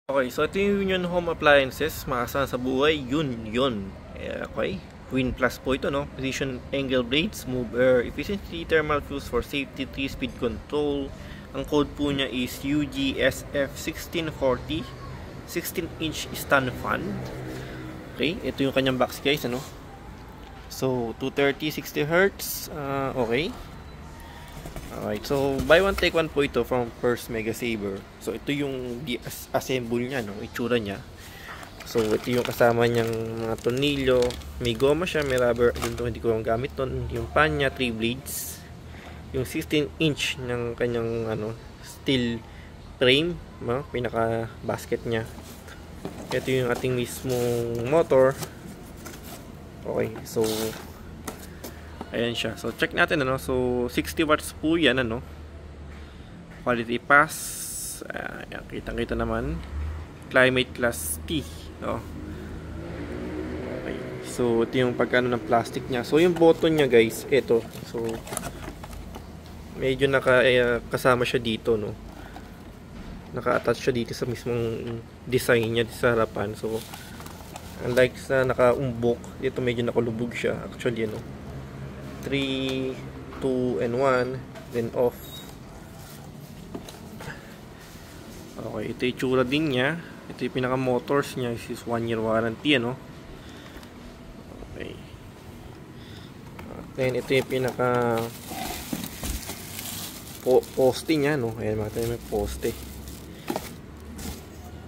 Okay, so ito yung Union Home Appliances, maasahan sa buhay, yun. Okay, Win Plus po ito, no? Precision angle blades, move air efficiency, thermal fuse for safety, 3-speed control. Ang code po niya is UGSF1640, 16-inch stand fan. Okay, ito yung kanyang box guys, ano? So, 230, 60 Hz, okay. Alright, so buy one take one po ito from First Mega Saver. So ito yung assemble niya, no, itsura niya. So ito yung kasama niyang mga tornilyo, may goma siya, may rubber, hindi ko yung gamit ton, yung pan niya, 3 blades, yung 16-inch ng kanyang steel frame, no, pinaka basket niya. Ito yung ating mismong motor. Okay, so ayan siya. So check natin So 60 watts po 'yan Quality pass. Ayan, kitang-kita naman. Climate class T, no. Okay. So ito yung pagkano ng plastic niya. So yung button niya, guys, ito. So medyo kasama siya dito, no. Naka-attach siya dito sa mismong design niya sa harapan. So unlike sa naka-umbok, dito medyo nakalubog siya actually, 3, 2, and 1, then off. Okay, ito yung tsura din niya. Ito yung pinaka motors niya. This is 1 year warranty, Okay. Then ito yung pinaka poste niya, Ayan, makita nyo may poste.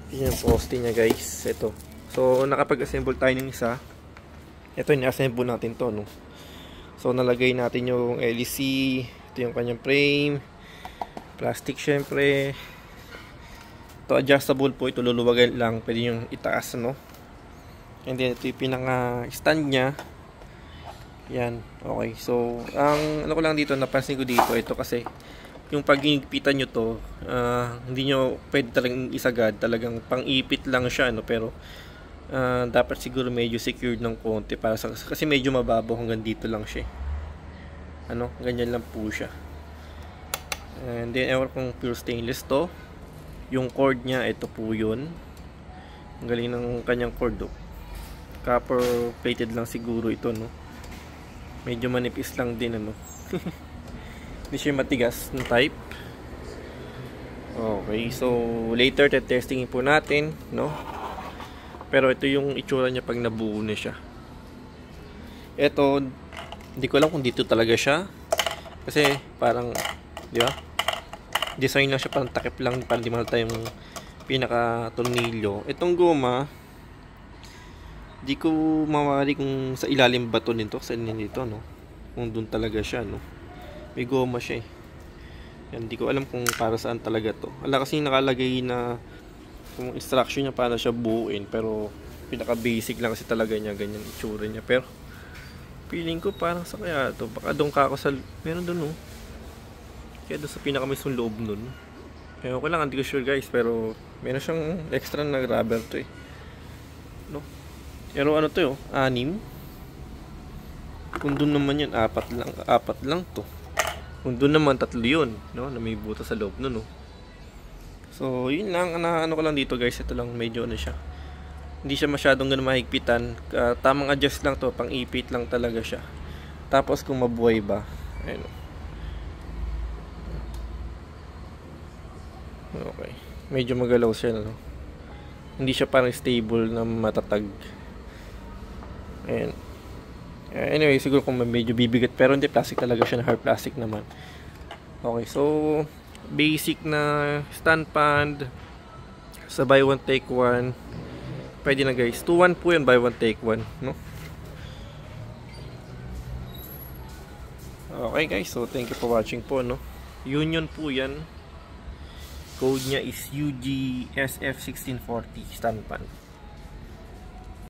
Ito yung poste niya, guys. Ito. So nakapag-assemble tayo ng isa. Ito yung assemble natin to, So nalagay natin yung LEC, ito yung kanyang frame, plastic syempre. Ito adjustable po, ito luluwagan lang, pwede yung itaas, And then ito yung pinaka stand niya. Yan, okay. So ang ko lang dito, napansin ko dito, ito kasi yung pag ginigpitan nyo to, hindi nyo pwede talagang isagad, talagang pang-ipit lang siya, pero dapat siguro medyo secured ng konti para kasi medyo mababaw, hanggang dito lang siya. Ganyan lang po siya. And then ewan kung pure stainless to. Yung cord niya, ito po yun. Ang galing ng kanyang cord, Copper plated lang siguro ito, Medyo manipis lang din, Hindi siya matigas ng type. Okay, so later testingin po natin, Pero ito yung itsura niya pag nabuo na siya. Ito, hindi ko alam kung dito talaga siya. Kasi parang, di ba? Design lang siya, parang takip lang, parang di malta yung pinaka tornilyo. Itong goma, di ko mawari kung sa ilalim ba ito nito, sa nito, Kung doon talaga siya, May goma siya, Yan, di ko alam kung para saan talaga to. Ala, kasi nakalagay na yung instruction niya para siya buuin, pero pinaka basic lang kasi talaga niya, ganyan itsura niya. Pero feeling ko parang sa kaya to, baka doon ka ako sa meron doon, kaya doon sa pinaka mismong loob nun. Kaya okay lang, hindi ko sure, guys, pero meron siyang extra na rubber to, pero to, 6. Kung doon naman yun, 4 lang to. Kung doon naman 3 yun, na may butas sa loob nun, So, yun lang, ko lang dito, guys. Ito lang, medyo siya. Hindi siya masyadong ganun mahigpitan. Tamang adjust lang to, pang ipit lang talaga siya. Tapos kung mabuhay ba, ayun. Okay. Medyo magalaw siya, Hindi siya parang stable na matatag. Ayun. Anyway, siguro kung medyo bibigat, pero hindi, plastic talaga siya, na hard plastic naman. Okay, so basic na stand pan sa buy one take one, pwede na, guys. 2-1 po yun, buy one take one, Okay, guys, so thank you for watching po, Union po yan. Code niya is UGSF1640 stand pan.